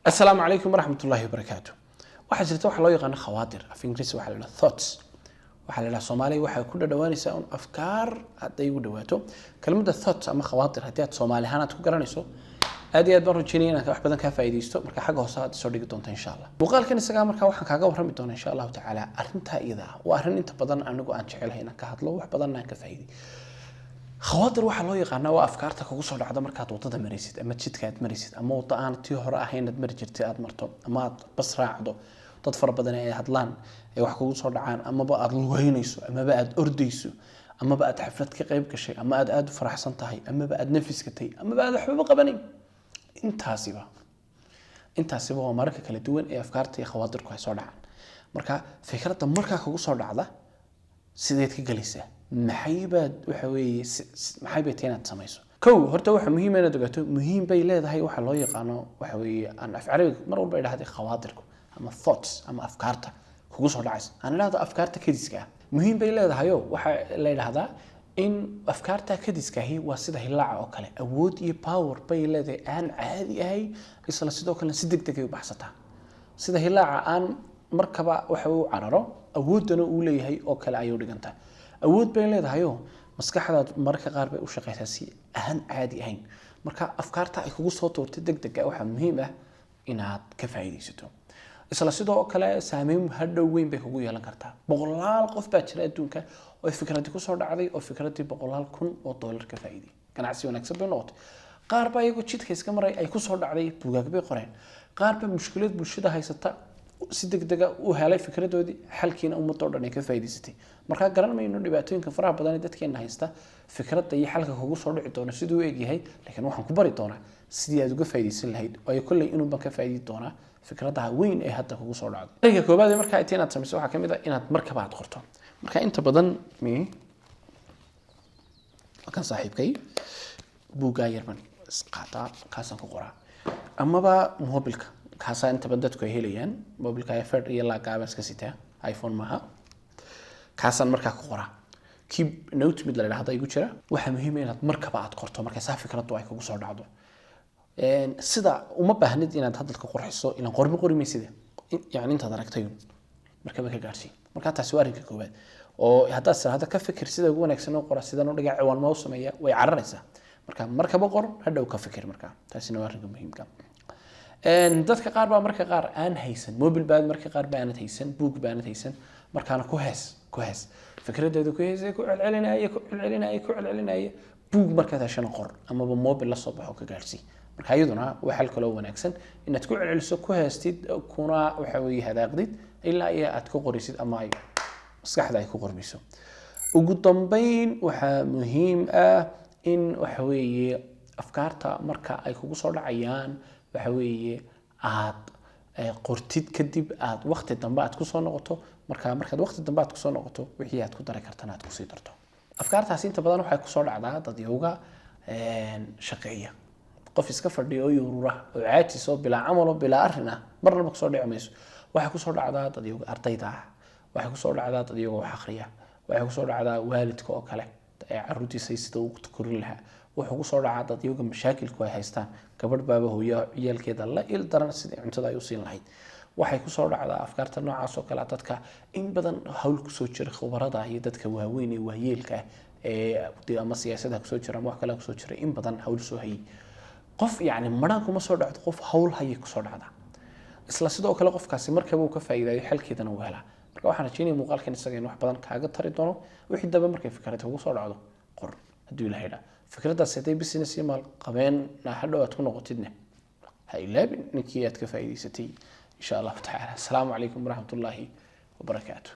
السلام عليكم ورحمة الله وبركاته. waxaa jirta waxa loo yaqaan khawaatir af Ingiriisi waxa la yiraahdaa thoughts waxa la yiraahdaa Soomaali waxa ku dhawaanaysa afkaar haday u dhawaato kelmadda thoughts ama khawaatir hadii aad Soomaali ahaan aad ku garanayso aad iyo aad baan rajaynayaa inaad wax badan ka faa'iideysto marka xagga hoose aad soo dhigi doonto insha Allah muuqaalkan isaga marka waxaan kaaga warrami doonaa insha Allah ta'ala arrinta iyada waa arrin inta badan anigu aan jecelahay inaan ka hadlo wax badan aan ka faa'iideeyo khawaatir waxa loo yaqaan waa afkaarta kugu soo dhacda markaad wadada maraysid ama jidka aad maraysid ama wada aan tii hore ahayn aad mari jirtay aad marto ama aad bas raacdo dad fara badan ay hadlaan ay wax kugu soo dhacaan ama aad lugaynayso ama aad ordayso ama aad xaflad ka qayb gashay ama aad faraxsan tahay ama aad nafiskatay ama aad waxba qabanin intaasiba waa marka kala duwan ee afkaarta iyo khawaatirku ay soo dhacaan marka fikradda marka kugu soo dhacda sideed ka galaysaa maxay bay teenad samayso kow horta waxa muhiim ah inaad ogaato muhiim bay leedahay waxa loo yaqaano waxa weeye aan af Carabiga mar walba idhaahday khawaatirku ama thoughts ama afkaarta kugu soo dhacaysa aan ilaahdo afkaarta kadiska muhiim bay leedahay waxa la yiraahdaa in afkaarta kadiska waa sida hilaaca oo kale awood iyo power bay leedahay aan caadi ahay isla sidoo kale si degdeg ah u baxsata sida hilaaca aan markaba waxa uu cararo awoodana uu leeyahay oo kale ayuu dhigantaa awood bay leedahay maskaxdaad marka qaar bay u shaqeysaa si aan caadi ahayn marka afkaarta ay kugu soo toortay degdeg ah waxa muhiim ah inaad ka faa'iideysato isla sidoo kale saameyn hadhow weyn bay kugu yeelan kartaa boqolaal qof baa jira adduunka oo fikradii ku soo dhacday oo fikradii boqolaal kun oo dollar ka faa'iiday ganacsi wanaagsan bay noqotay qaar baa iyagu jidka iska maray ay ku soo dhacday buugaag bay qoreen qaar baa mushkilad bulshada haysata si degdeg ah u helay fikradoodii xalkiina ummadoo dhan ay ka faa'iideysatay marka garan mayno dhibaatooyinka faraha badan ee dadkeena haysta fikradda iyo xalka kugu soo dhici doona sidoo uu eegyahay laakiin waxaan ku bari doonaa sidii aad uga faa'iideysan lahayd oo kulli inuu ban ka faa'iidi doonaa fikradaha weyn ee hadda kugu soo dhacdo ariga koobaad ee marka ay teenad samayso waxa kamid ah inaad markaba aad qorto marka inta badan kan saaxiibkay buuga yarman isqaata kaasan ku qoraa amaba mobilka kaasa inta badan dadku ay helayaan mobilka iPhone iyo la gaabas ka sita iPhone maha kaasan marka ku qoraa keep note mid la yiraahdo igu jira waxa muhiim ah inaad markaba aad qorto marka saa fikradu ay kugu soo dhacdo sida uma baahnid inaad hadalka qorxiso ila qorimaysid yani inta aragtay markaba ka gaarsi marka taas waa arrinka koobaad oo hadda ka fikir sida ugu wanaagsan oo qora sida noo dhigaa ciwaan ma u sameeyaa way cararaysaa markaba qor hadhow ka fikir marka taasina waa arrinka muhiimka dadka qaar baa marka qaar aan haysan mobil baad marka qaar baa aan haysan buug baan haysan markaana ku hees fikradeedu ku celcelinaya buug marka taashana qor ama mobil la soo baxo ka gaarsi marka ayaduna waxa xal kale oo wanaagsan inaad ku celceliso ku heestid kuna waxa weeye hadaaqdid ilaa aad ku qorisid ama ay maskaxda ay ku qormiso ugu dambeyn waxa muhiim ah in waxa weeye afkaarta marka ay kugu soo dhacayaan waxa weeye aad qortid kadib aad waqti dambe aad ku soo noqoto markaad waqti dambe aad ku soo noqoto wixii aad ku dari kartana aad ku sii darto afkaartaas inta badan waxay ku soo dhacdaa dad yoga shaqeeya qof iska fadhiyo oo yurura oo caajis oo bila amal oo bila arina marnaba ku soo dhacmayso waxa ku soo dhacdaa dad yoga ardayda waxa ku soo dhacdaa dad yoga wax akhriya waxa ku soo dhacdaa waalidka oo kale ee caruurtiisa sida uu korin lahaa wuxuu ku soo dhacaa dad yoga mashaakilku ay haystaan gabadh baaba hooyo ciyalkeeda la il daran sida cuntada ay u siin lahayd waxay ku soo dhacdaa afkaarta noocaas oo kale dadka in badan hawl ku soo jira khibrada iyo dadka waaweyn ee waayeelka ee ama siyaasadda ku soo jira wax kale ku soo jira in badan hawl soo hayay qof yani maran kuma soo dhacdo qof hawl hayay ku soo dhacda isla sidoo kale qofkaasi markaba uu ka faa'iideeyo xalkeedana uu helaa marka waxaan rajaynayaa muuqaalkan isaga in wax badan kaaga tari doono wixii daba markay fikrada ugu soo dhacdo qor hadii la hayda fikradaas haday business iyo maal qabeen hadhow aad ku noqotidna ha ilaabin ninkii aad ka faa'iideysatay insha Allah ta'ala assalamu alaykum wa rahmatullahi wa barakatuh